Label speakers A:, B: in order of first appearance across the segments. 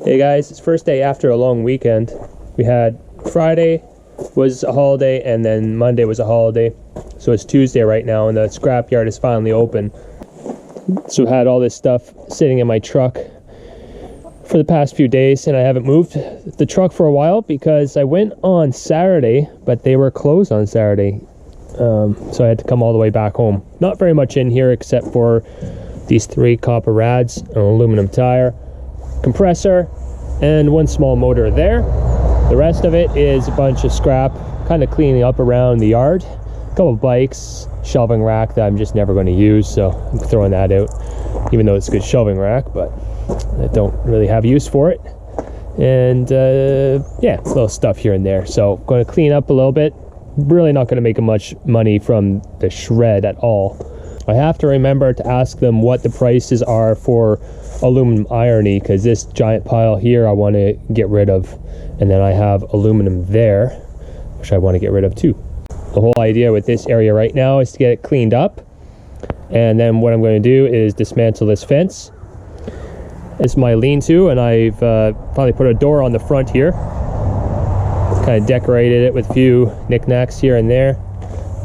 A: Hey guys, it's first day after a long weekend. We had Friday was a holiday and then Monday was a holiday. So it's Tuesday right now and the scrapyard is finally open. So I had all this stuff sitting in my truck for the past few days and I haven't moved the truck for a while because I went on Saturday, but they were closed on Saturday. So I had to come all the way back home. Not very much in here except for these 3 copper rads, an aluminum tire, compressor, and 1 small motor there. The rest of it is a bunch of scrap, kind of cleaning up around the yard. A couple bikes, shelving rack that I'm just never going to use, so I'm throwing that out, even though it's a good shelving rack, but I don't really have use for it. And yeah, little stuff here and there. So I'm going to clean up a little bit. Really not going to make much money from the shred at all. I have to remember to ask them what the prices are for aluminum irony, because this giant pile here I want to get rid of, and then I have aluminum there which I want to get rid of too. The whole idea with this area right now is to get it cleaned up, and then what I'm going to do is dismantle this fence. It's my lean-to, and I've finally put a door on the front here. Kind of decorated it with a few knickknacks here and there,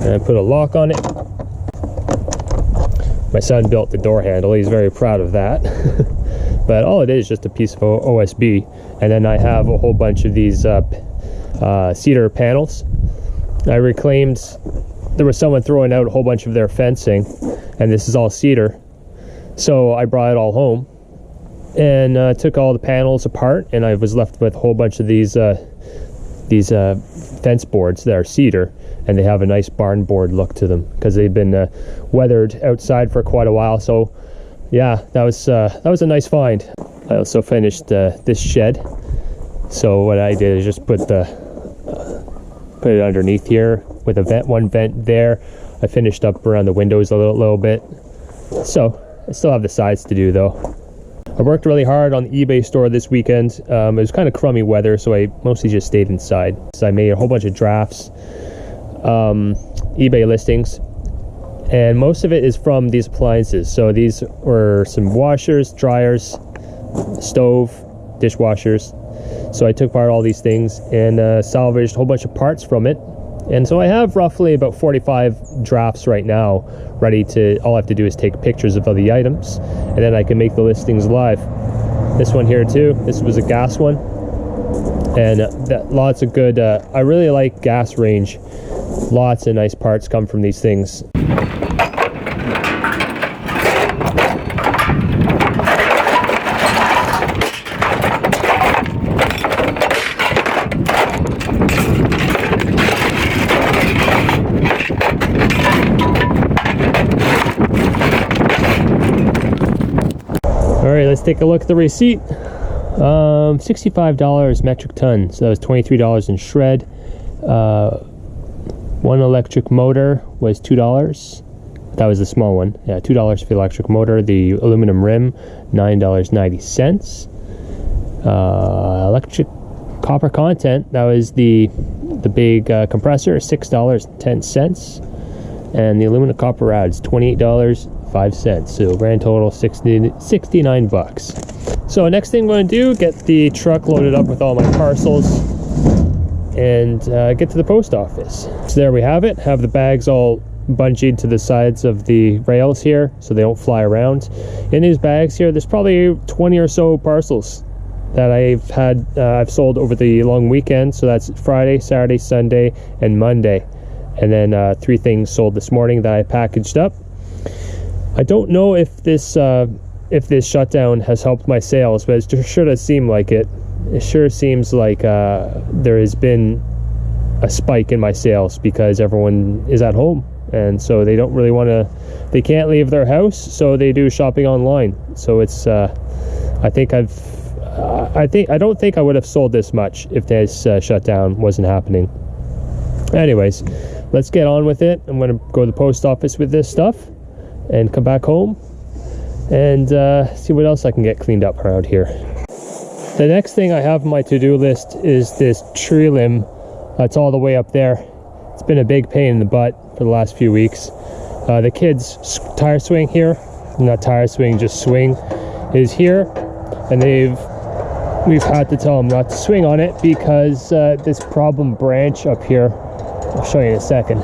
A: and I put a lock on it. My son built the door handle. He's very proud of that. But all it is just a piece of OSB, and then I have a whole bunch of these cedar panels. I reclaimed, there was someone throwing out a whole bunch of their fencing, and this is all cedar, so I brought it all home and took all the panels apart, and I was left with a whole bunch of these fence boards that are cedar, and they have a nice barn board look to them because they've been weathered outside for quite a while. So yeah, that was a nice find. I also finished this shed. So what I did is just put it underneath here with a vent, 1 vent there. I finished up around the windows a little bit. So I still have the sides to do though. I worked really hard on the eBay store this weekend. It was kind of crummy weather, so I mostly just stayed inside. So I made a whole bunch of drafts, eBay listings, and most of it is from these appliances. So these were some washers, dryers, stove, dishwashers. So I took apart all these things and salvaged a whole bunch of parts from it. And so I have roughly about 45 drafts right now ready to, all I have to do is take pictures of all the items, and then I can make the listings live. This one here too, this was a gas one, and lots of good, I really like gas range. Lots of nice parts come from these things. Alright, let's take a look at the receipt. $65 metric ton, so that was $23 in shred. 1 electric motor was $2. That was the small one. Yeah, $2 for the electric motor. The aluminum rim, $9.90. Electric copper content, that was the big compressor, $6.10. And the aluminum copper rods, $28.05. So grand total 69 bucks. So next thing I'm going to do, get the truck loaded up with all my parcels and get to the post office. So there we have it. Have the bags all bungeed to the sides of the rails here so they don't fly around. In these bags here, there's probably 20 or so parcels that I've sold over the long weekend. So that's Friday, Saturday, Sunday, and Monday. And then 3 things sold this morning that I packaged up. I don't know if this shutdown has helped my sales, but it sure does seem like it. It sure seems like there has been a spike in my sales because everyone is at home, and so they don't really want to, they can't leave their house, so they do shopping online. So it's I don't think I would have sold this much if this shutdown wasn't happening. Anyways, let's get on with it. I'm going to go to the post office with this stuff and come back home and see what else I can get cleaned up around here. The next thing I have on my to-do list is this tree limb that's all the way up there. It's been a big pain in the butt for the last few weeks. The kids' tire swing here, not tire swing, just swing, is here, and they've we've had to tell him not to swing on it because this problem branch up here, I'll show you in a second.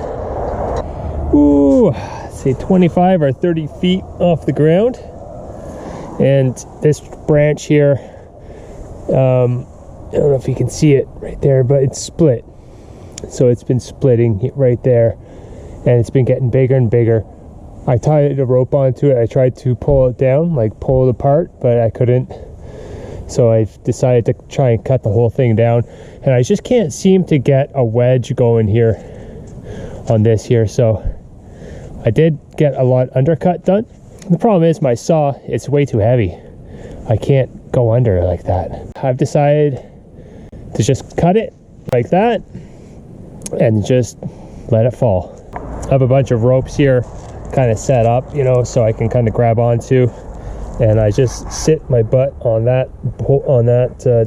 A: Ooh, say 25 or 30 feet off the ground. And this branch here, I don't know if you can see it right there, but it's split. So it's been splitting right there, and it's been getting bigger and bigger. I tied a rope onto it. I tried to pull it down, like pull it apart, but I couldn't. So I decided to try and cut the whole thing down, and I just can't seem to get a wedge going here on this here. So I did get a lot undercut done. The problem is my saw, it's way too heavy. I can't go under like that. I've decided to just cut it like that and just let it fall. I have a bunch of ropes here kind of set up, you know, so I can kind of grab onto, and I just sit my butt on that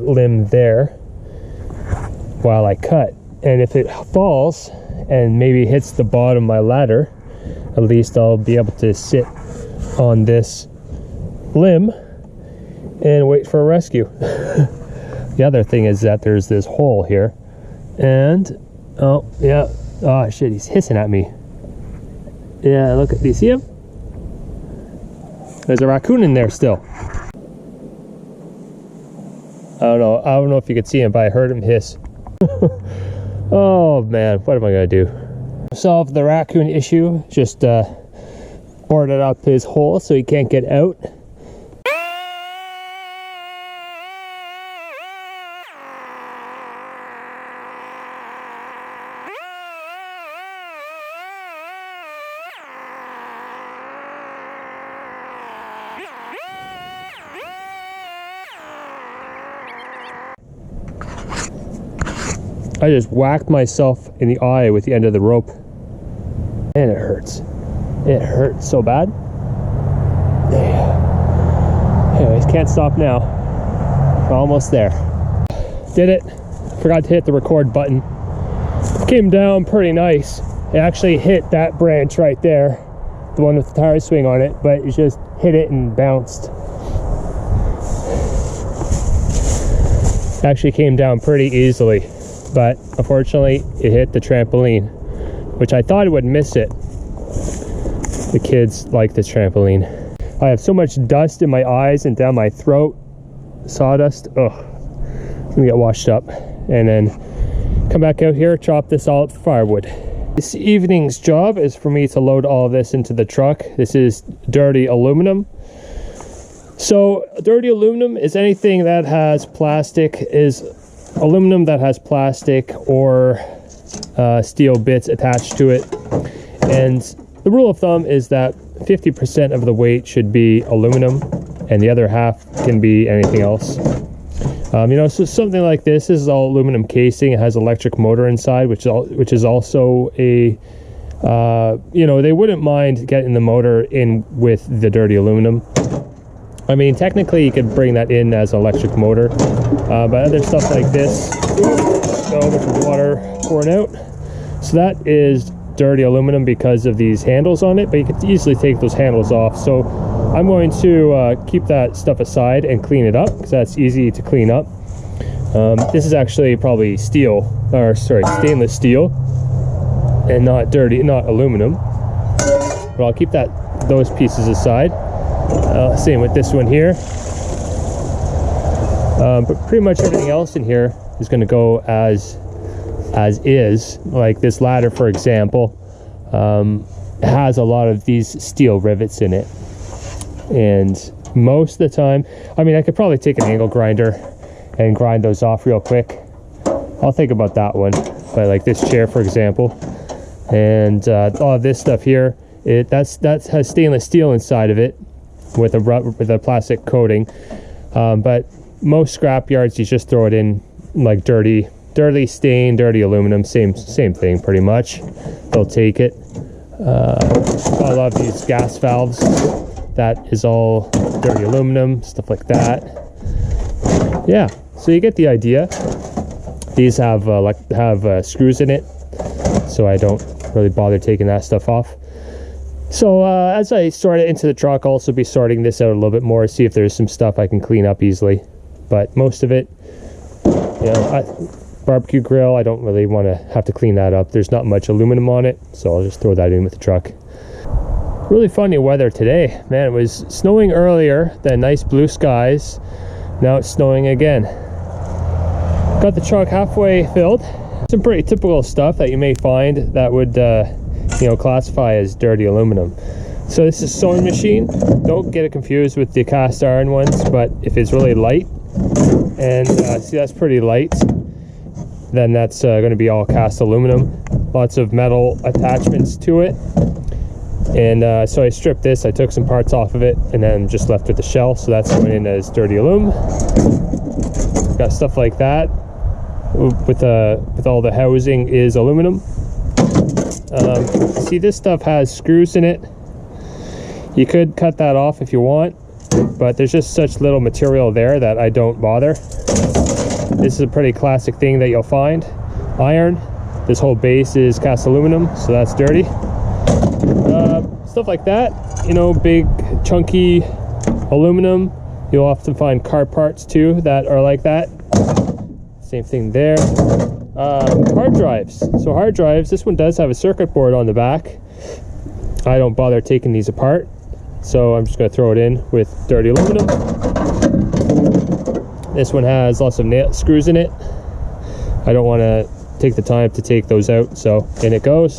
A: limb there while I cut. And if it falls and maybe hits the bottom of my ladder, at least I'll be able to sit on this limb and wait for a rescue. The other thing is that there's this hole here, and oh yeah, oh shit, he's hissing at me. Yeah, look at, do you see him? There's a raccoon in there still. I don't know if you could see him, but I heard him hiss. Oh man, what am I gonna do? Solve the raccoon issue, just boarded up his hole so he can't get out. I just whacked myself in the eye with the end of the rope, and it hurts. It hurts so bad. Anyways, can't stop now. We're almost there. Did it. Forgot to hit the record button. Came down pretty nice. It actually hit that branch right there, the one with the tire swing on it, but it just hit it and bounced. Actually came down pretty easily, but unfortunately it hit the trampoline, which I thought it would miss it. The kids like this trampoline. I have so much dust in my eyes and down my throat. Sawdust. Ugh. I'm gonna get washed up and then come back out here, chop this all up for firewood. This evening's job is for me to load all of this into the truck. This is dirty aluminum. So dirty aluminum is anything that has plastic, is aluminum that has plastic or steel bits attached to it. And the rule of thumb is that 50% of the weight should be aluminum and the other half can be anything else. You know, so something like this is all aluminum casing. It has electric motor inside, which is also a, you know, they wouldn't mind getting the motor in with the dirty aluminum. I mean, technically you could bring that in as an electric motor, but other stuff like this, got a bunch of water pouring out. So that is dirty aluminum because of these handles on it, but you could easily take those handles off. So I'm going to keep that stuff aside and clean it up because that's easy to clean up. This is actually probably steel, or sorry, stainless steel, and not aluminum. But I'll keep those pieces aside. Same with this one here. But pretty much everything else in here is going to go as is. Like this ladder, for example, has a lot of these steel rivets in it, and most of the time, I mean, I could probably take an angle grinder and grind those off real quick. I'll think about that one. But like this chair, for example, and all of this stuff here, that has stainless steel inside of it with a plastic coating. But most scrap yards, you just throw it in like dirty stained, dirty aluminum, same thing pretty much. They'll take it. I love these gas valves. That is all dirty aluminum, stuff like that. Yeah, so you get the idea. These have screws in it, so I don't really bother taking that stuff off. So as I sort it into the truck, I'll also be sorting this out a little bit more, see if there's some stuff I can clean up easily. but most of it, you know, barbecue grill, I don't really want to have to clean that up. There's not much aluminum on it, so I'll just throw that in with the truck. Really funny weather today, man. It was snowing earlier, then nice blue skies. Now it's snowing again. Got the truck halfway filled. Some pretty typical stuff that you may find that would you know, classify as dirty aluminum. So this is a sewing machine. Don't get it confused with the cast iron ones, but if it's really light, and see, that's pretty light, then that's going to be all cast aluminum. Lots of metal attachments to it. And so I stripped this, I took some parts off of it, and then just left with the shell, so that's going in as dirty aluminum. Got stuff like that with all the housing is aluminum. See, this stuff has screws in it. You could cut that off if you want, but there's just such little material there that I don't bother. This is a pretty classic thing that you'll find. Iron. This whole base is cast aluminum, so that's dirty. Stuff like that, you know, big chunky aluminum. You'll often find car parts too that are like that. Same thing there. Hard drives. So hard drives, this one does have a circuit board on the back. I don't bother taking these apart, so I'm just going to throw it in with dirty aluminum. This one has lots of screws in it. I don't want to take the time to take those out, so in it goes.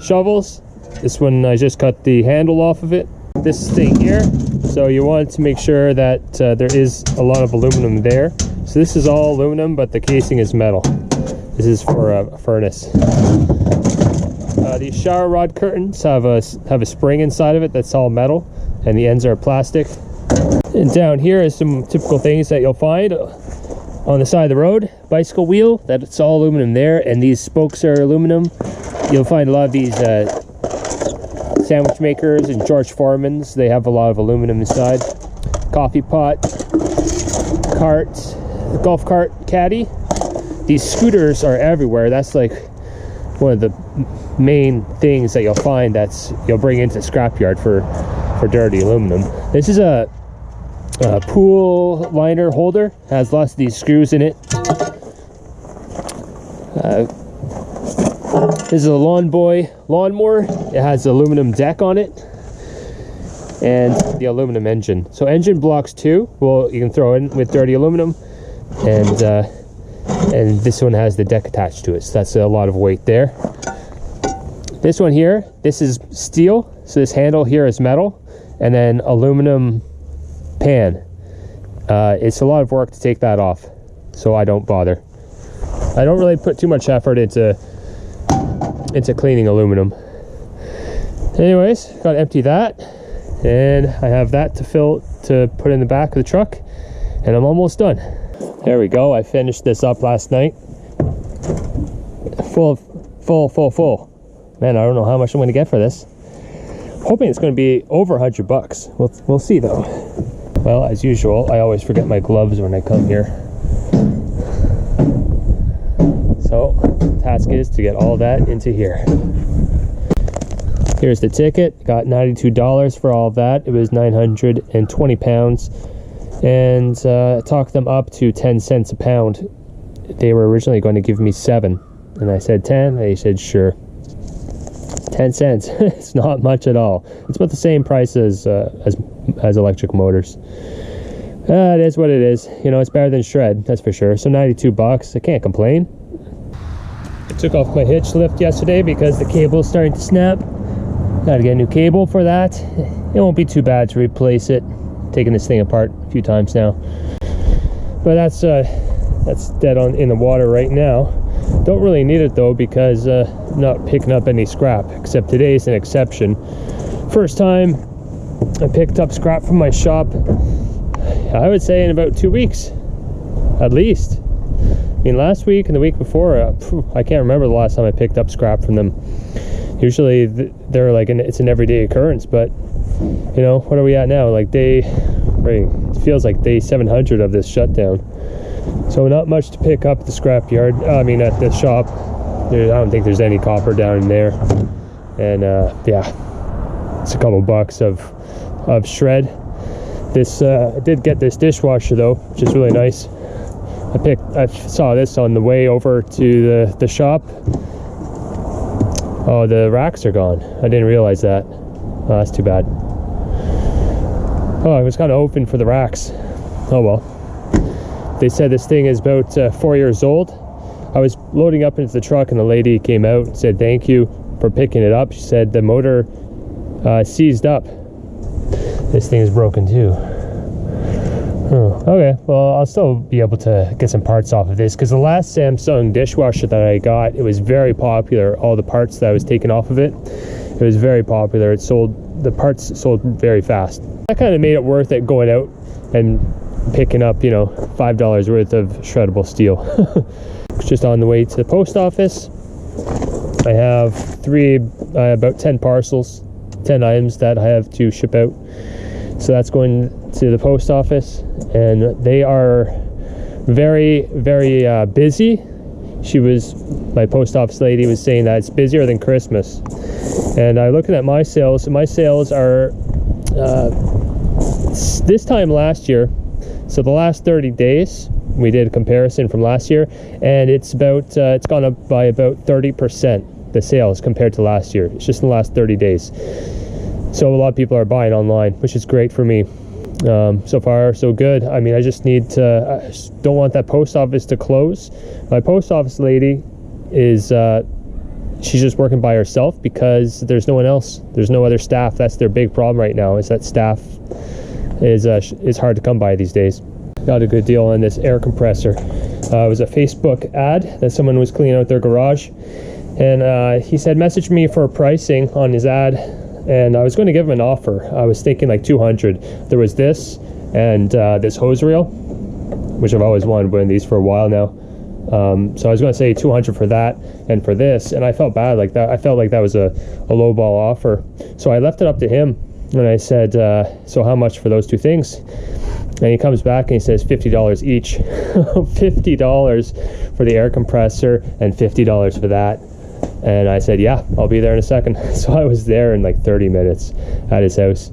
A: Shovels. This one, I just cut the handle off of it. This thing here, so you want to make sure that there is a lot of aluminum there. So this is all aluminum, but the casing is metal. This is for a furnace. These shower rod curtains have a spring inside of it that's all metal, and the ends are plastic. And down here is some typical things that you'll find on the side of the road. Bicycle wheel, that's all aluminum there, and these spokes are aluminum. You'll find a lot of these sandwich makers and George Foreman's, they have a lot of aluminum inside. Coffee pot, cart, golf cart caddy. These scooters are everywhere. That's like one of the main things that you'll find you'll bring into the scrapyard for dirty aluminum. This is a pool liner holder. Has lots of these screws in it. This is a lawnmower. It has aluminum deck on it, and the aluminum engine. So engine blocks too, well, you can throw in with dirty aluminum, and this one has the deck attached to it, so that's a lot of weight there. This one here, this is steel, so this handle here is metal, and then aluminum pan. It's a lot of work to take that off, so I don't bother. I don't really put too much effort into cleaning aluminum. Anyways, gotta empty that, and I have that to put in the back of the truck, and I'm almost done. There we go. I finished this up last night. Full. Man, I don't know how much I'm going to get for this. Hoping it's going to be over $100. We'll see though. Well, as usual, I always forget my gloves when I come here. So, the task is to get all that into here. Here's the ticket. Got $92 for all of that. It was 920 pounds. And talked them up to 10 cents a pound. They were originally going to give me 7. And I said 10. They said, sure. 10 cents. It's not much at all. It's about the same price as electric motors. It is what it is. You know, it's better than shred, that's for sure. So $92. I can't complain. I took off my hitch lift yesterday because the cable is starting to snap. Got to get a new cable for that. It won't be too bad to replace it. Taking this thing apart a few times now. But that's dead in the water right now. Don't really need it though, because I'm not picking up any scrap, except today's an exception. First time I picked up scrap from my shop, I would say in about 2 weeks at least. I mean, last week and the week before, I can't remember the last time I picked up scrap from them. Usually they're like it's an everyday occurrence, but you know, what are we at now? Like it feels like day 700 of this shutdown. So not much to pick up at the scrapyard. I mean, at the shop. I don't think there's any copper down in there. And yeah, it's a couple bucks of shred. This I did get this dishwasher though, which is really nice. I saw this on the way over to the shop. Oh, the racks are gone. I didn't realize that. Oh, that's too bad. Oh, I was kind of hoping for the racks. Oh well. They said this thing is about 4 years old. I was loading up into the truck and the lady came out and said thank you for picking it up. She said the motor seized up. This thing is broken too. Oh, okay, well I'll still be able to get some parts off of this, because the last Samsung dishwasher that I got, it was very popular. All the parts that I was taking off of it, it was very popular. The parts sold very fast. That kind of made it worth it going out and picking up, you know, $5 worth of shreddable steel. Just on the way to the post office. I have about 10 parcels, 10 items that I have to ship out. So that's going to the post office, and they are very, very busy. My post office lady was saying that it's busier than Christmas. And I'm looking at my sales. My sales are this time last year. So the last 30 days, we did a comparison from last year, and it's gone up by about 30%, the sales compared to last year. It's just in the last 30 days. So a lot of people are buying online, which is great for me. So far, so good. I mean, I just don't want that post office to close. My post office lady is, she's just working by herself because there's no one else. There's no other staff. That's their big problem right now, is that staff is hard to come by these days. Got a good deal on this air compressor. It was a Facebook ad that someone was cleaning out their garage. And he said, message me for pricing on his ad. And I was going to give him an offer. I was thinking like 200. There was this and this hose reel, which I've always wanted one of these for a while now. So I was going to say 200 for that and for this, and I felt bad like that. I felt like that was a low ball offer. So I left it up to him, and I said, so how much for those two things? And he comes back and he says $50 each. $50 for the air compressor and $50 for that. And I said, yeah, I'll be there in a second. So I was there in like 30 minutes at his house.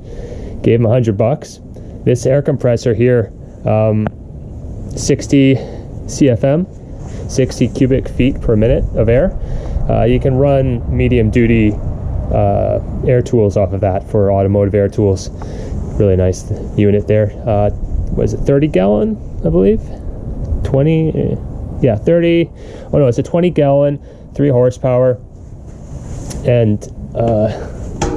A: Gave him $100. This air compressor here, 60 CFM, 60 cubic feet per minute of air. You can run medium duty air tools off of that for automotive air tools. Really nice unit there. Was it 30 gallon, I believe? 20, yeah, 30. Oh no, it's a 20 gallon, 3 horsepower. And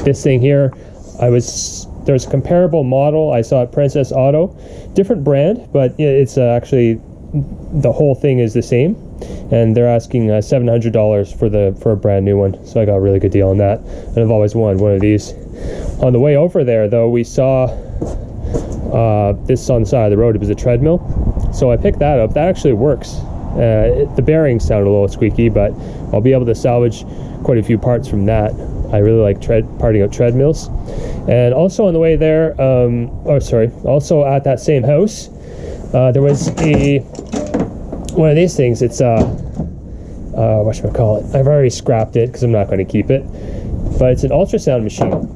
A: this thing here, there's a comparable model I saw at Princess Auto, different brand, but it's actually the whole thing is the same, and they're asking $700 for a brand new one. So I got a really good deal on that, and I've always wanted one of these. On the way over there though, we saw this on the side of the road. It was a treadmill, so I picked that up. That actually works. The bearings sound a little squeaky, but I'll be able to salvage quite a few parts from that. I really like parting out treadmills. And also on the way there, also at that same house, there was one of these things. It's whatchamacallit? I've already scrapped it because I'm not going to keep it, but it's an ultrasound machine.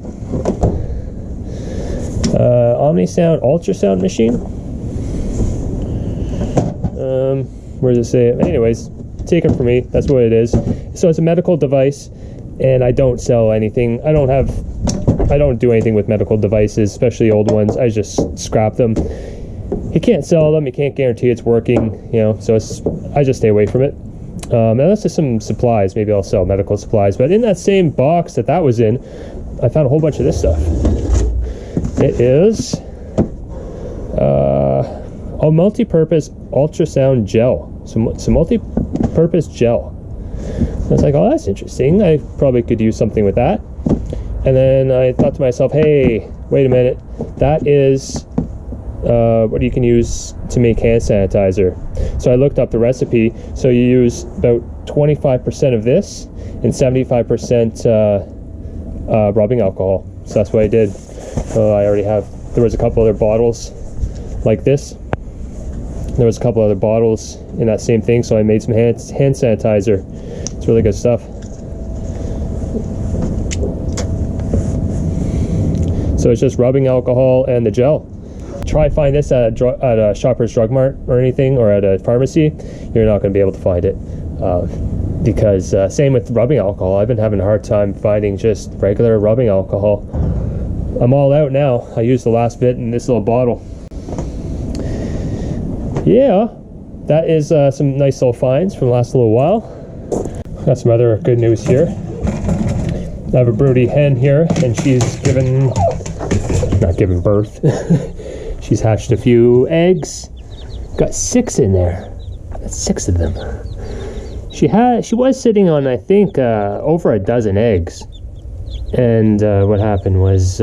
A: Omnisound ultrasound machine. Where does it say it? Anyways, take it from me. That's what it is. So it's a medical device, and I don't sell anything. I don't do anything with medical devices, especially old ones. I just scrap them. You can't sell them. You can't guarantee it's working, so I just stay away from it. Unless there's some supplies, maybe I'll sell medical supplies. But in that same box that was in, I found a whole bunch of this stuff. It is a multi-purpose ultrasound gel. Some multi-purpose gel. I was like, oh, that's interesting. I probably could use something with that. And then I thought to myself, hey, wait a minute. That is what you can use to make hand sanitizer. So I looked up the recipe. So you use about 25% of this and 75% rubbing alcohol. So that's what I did. I already have. There was a couple other bottles like this. There was a couple other bottles in that same thing, so I made some hand sanitizer. It's really good stuff. So it's just rubbing alcohol and the gel. try find this at a Shoppers Drug Mart or anything, or at a pharmacy, you're not going to be able to find it. Because same with rubbing alcohol. I've been having a hard time finding just regular rubbing alcohol. I'm all out now. I used the last bit in this little bottle. Yeah, that is some nice little finds from the last little while. Got some other good news here. I have a broody hen here, and she's not giving birth. She's hatched a few eggs. Got 6 in there. That's 6 of them. She was sitting on, I think, over a dozen eggs. And what happened was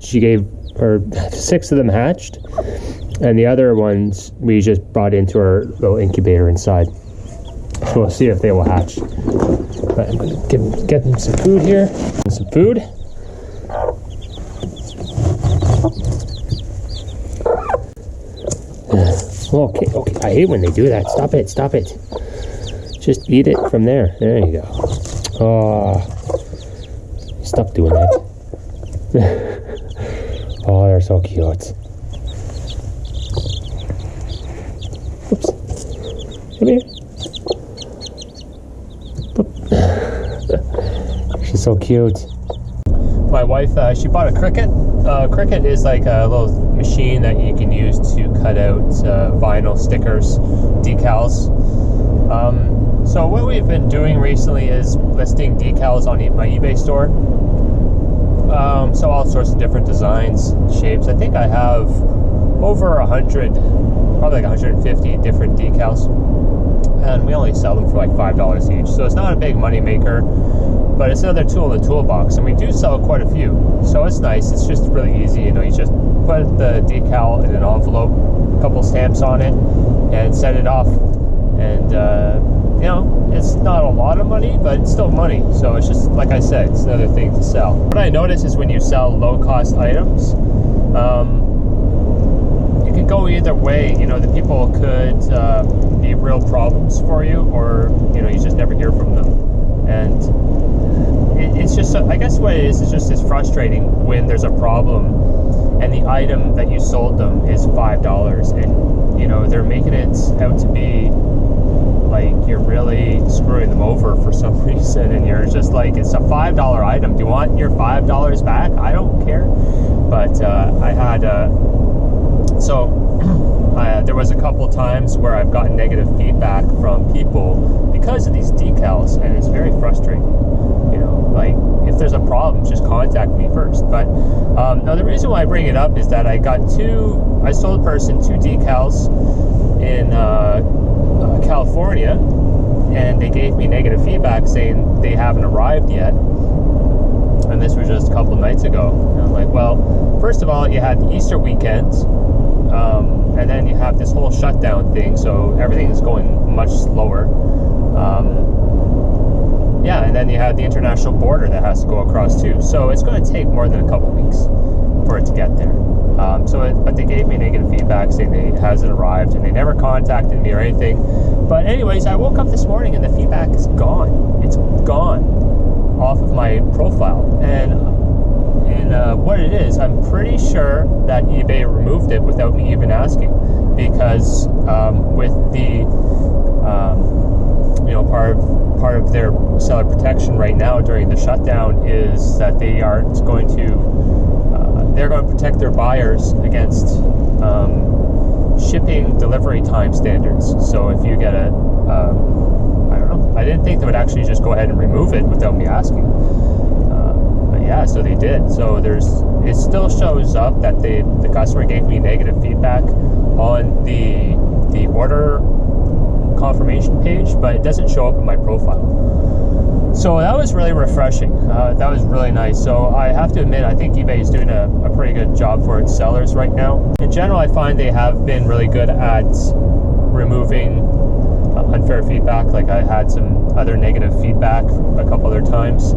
A: she gave her 6 of them hatched, and the other ones we just brought into our little incubator inside. So we'll see if they will hatch. But I'm going to get them some food here. Some food. Okay. I hate when they do that. Stop it. Just eat it from there. There you go. Oh, stop doing that. Oh, they're so cute. Oops. Come here. She's so cute. My wife, she bought a Cricut. Cricut is like a little machine that you can use to cut out vinyl stickers, decals. So what we've been doing recently is listing decals on my eBay store. So all sorts of different designs, shapes. I think I have over 100, probably like 150 different decals. And we only sell them for like $5 each. So it's not a big money maker, but it's another tool in the toolbox. And we do sell quite a few. So it's nice. It's just really easy. You know, you just put the decal in an envelope, a couple stamps on it, and send it off. And, you know, it's not a lot of money, but it's still money. So it's just, like I said, it's another thing to sell. What I notice is when you sell low-cost items, you can go either way. You know, the people could be real problems for you, or, you know, you just never hear from them. And it's just, I guess what it is just it's frustrating when there's a problem and the item that you sold them is $5, and, you know, they're making it out to be like you're really screwing them over for some reason, and you're just like, it's a $5 item. Do you want your $5 back? I don't care. But I had there was a couple times where I've gotten negative feedback from people because of these decals, and it's very frustrating. You know, like, if there's a problem, just contact me first. But now the reason why I bring it up is that I sold a person 2 decals in California, and they gave me negative feedback saying they haven't arrived yet. And this was just a couple nights ago. And I'm like, well, first of all, you had the Easter weekend, and then you have this whole shutdown thing, so everything is going much slower. Yeah, and then you have the international border that has to go across too. So it's going to take more than a couple weeks for it to get there. But they gave me negative feedback saying it hasn't arrived, and they never contacted me or anything. But anyways, I woke up this morning and the feedback is gone. It's gone off of my profile. And what it is, I'm pretty sure that eBay removed it without me even asking, because with the you know, part of their seller protection right now during the shutdown is that they're going to protect their buyers against shipping delivery time standards. So if you get I don't know, I didn't think they would actually just go ahead and remove it without me asking. But yeah, so they did. So it still shows up that the customer gave me negative feedback on the order confirmation page, but it doesn't show up in my profile. So that was really refreshing. That was really nice. So I have to admit, I think eBay is doing a pretty good job for its sellers right now. In general, I find they have been really good at removing unfair feedback. Like, I had some other negative feedback a couple other times,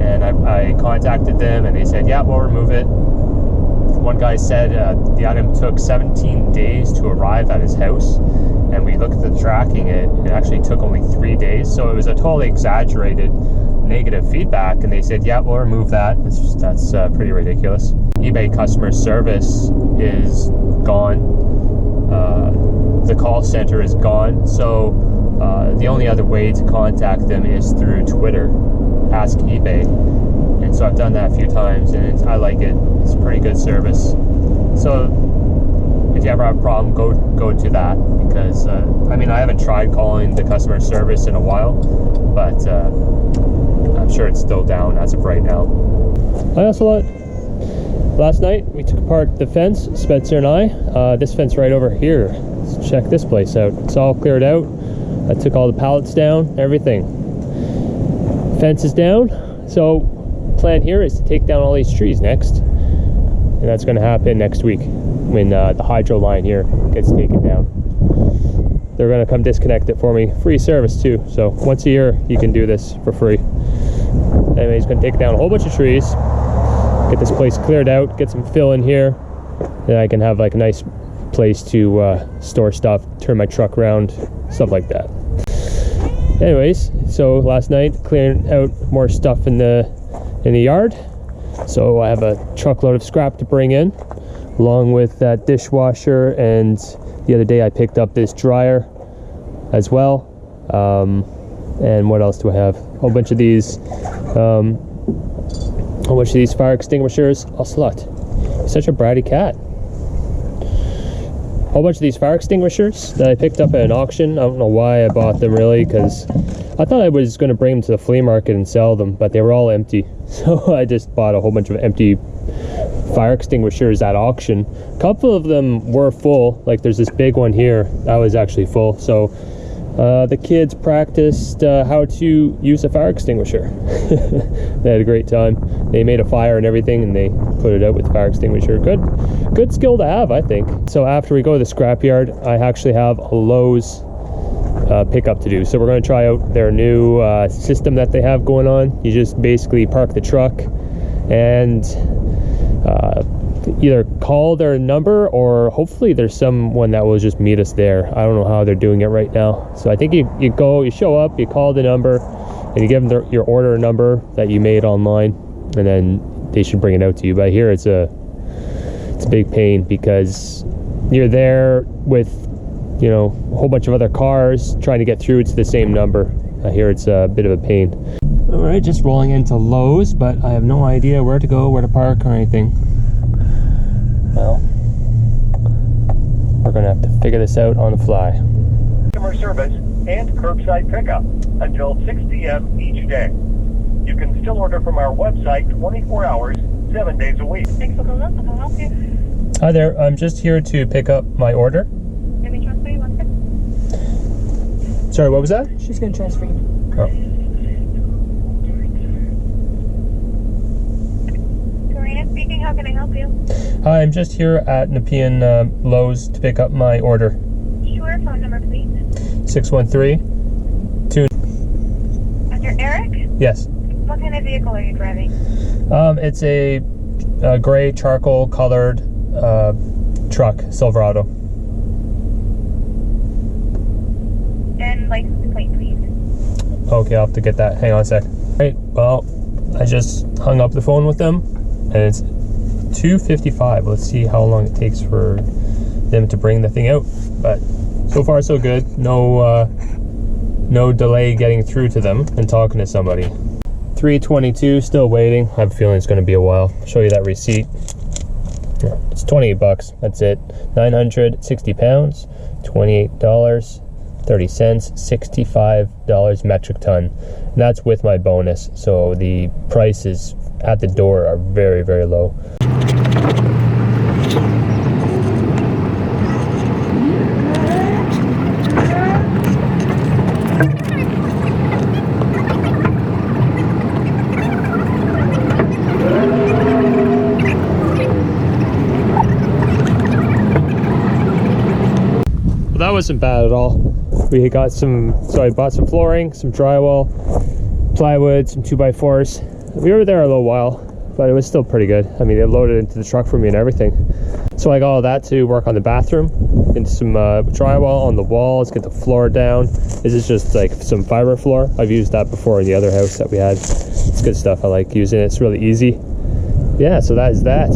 A: and I contacted them, and they said, yeah, we'll remove it. One guy said the item took 17 days to arrive at his house, and we looked at the tracking, it actually took only 3 days. So it was a totally exaggerated negative feedback, and they said, yeah, we'll remove that. That's pretty ridiculous. eBay customer service is gone. The call center is gone, so the only other way to contact them is through Twitter, Ask eBay. And so I've done that a few times, and I like it. It's pretty good service. So if you ever have a problem, go to that, because I mean, I haven't tried calling the customer service in a while, but I'm sure it's still down as of right now. Hi, Ocelot. Last night we took apart the fence, Spencer and I. This fence right over here. Let's check this place out. It's all cleared out. I took all the pallets down, everything. Fence is down. So plan here is to take down all these trees next, and that's going to happen next week when the hydro line here gets taken down. They're going to come disconnect it for me, free service too, so once a year you can do this for free. Anyway, he's going to take down a whole bunch of trees, get this place cleared out, get some fill in here, and I can have like a nice place to store stuff, turn my truck around, stuff like that. Anyways, so last night clearing out more stuff in the yard, so I have a truckload of scrap to bring in, along with that dishwasher, and the other day I picked up this dryer as well. And what else do I have? A whole bunch of these fire extinguishers. Ocelot, you're such a bratty cat. A whole bunch of these fire extinguishers that I picked up at an auction. I don't know why I bought them really, because I thought I was going to bring them to the flea market and sell them, but they were all empty. So I just bought a whole bunch of empty fire extinguishers at auction. A couple of them were full, like there's this big one here that was actually full. So the kids practiced how to use a fire extinguisher. They had a great time. They made a fire and everything, and they put it out with the fire extinguisher. Good skill to have, I think. So after we go to the scrapyard, I actually have a Lowe's pickup to do. So we're going to try out their new system that they have going on. You just basically park the truck and either call their number, or hopefully there's someone that will just meet us there. I don't know how they're doing it right now. So I think you show up, you call the number, and you give them your order number that you made online, and then they should bring it out to you. But here it's a big pain, because you're there with, you know, a whole bunch of other cars trying to get through to the same number. I hear it's a bit of a pain. All right, just rolling into Lowe's, but I have no idea where to go, where to park, or anything. Well, we're gonna have to figure this out on the fly.
B: Customer service and curbside pickup until 6 p.m. each day. You can still order from our website 24 hours, 7 days a week.
C: Thanks for calling up. I'll help you.
A: Hi there, I'm just here to pick up my order.
C: Let me transfer you 1 second.
A: Sorry, what was that?
C: She's going to transfer you.
A: Oh.
C: Speaking, how can I help you?
A: Hi, I'm just here at Nepean Lowe's to pick up my order.
C: Sure, phone number please.
A: 613-2.
C: Mr. Eric?
A: Yes.
C: What kind of vehicle are you driving?
A: It's a gray charcoal colored truck, Silverado.
C: And license plate please.
A: Okay, I'll have to get that. Hang on a sec. Right, well, I just hung up the phone with them, and it's 2:55. Let's see how long it takes for them to bring the thing out. But so far so good. No delay getting through to them and talking to somebody. 3:22, still waiting. I have a feeling it's going to be a while. I'll show you that receipt. It's 28 bucks. That's it. 960 pounds, $28.30, $65 metric ton. And that's with my bonus. So the prices at the door are very, very low. Well, that wasn't bad at all. We got I bought some flooring, some drywall, plywood, some 2x4s. We were there a little while, but it was still pretty good. I mean, they loaded into the truck for me and everything. So I got all that to work on the bathroom, and some drywall on the walls, get the floor down. This is just like some fiber floor. I've used that before in the other house that we had. It's good stuff. I like using it. It's really easy. Yeah, so that is that.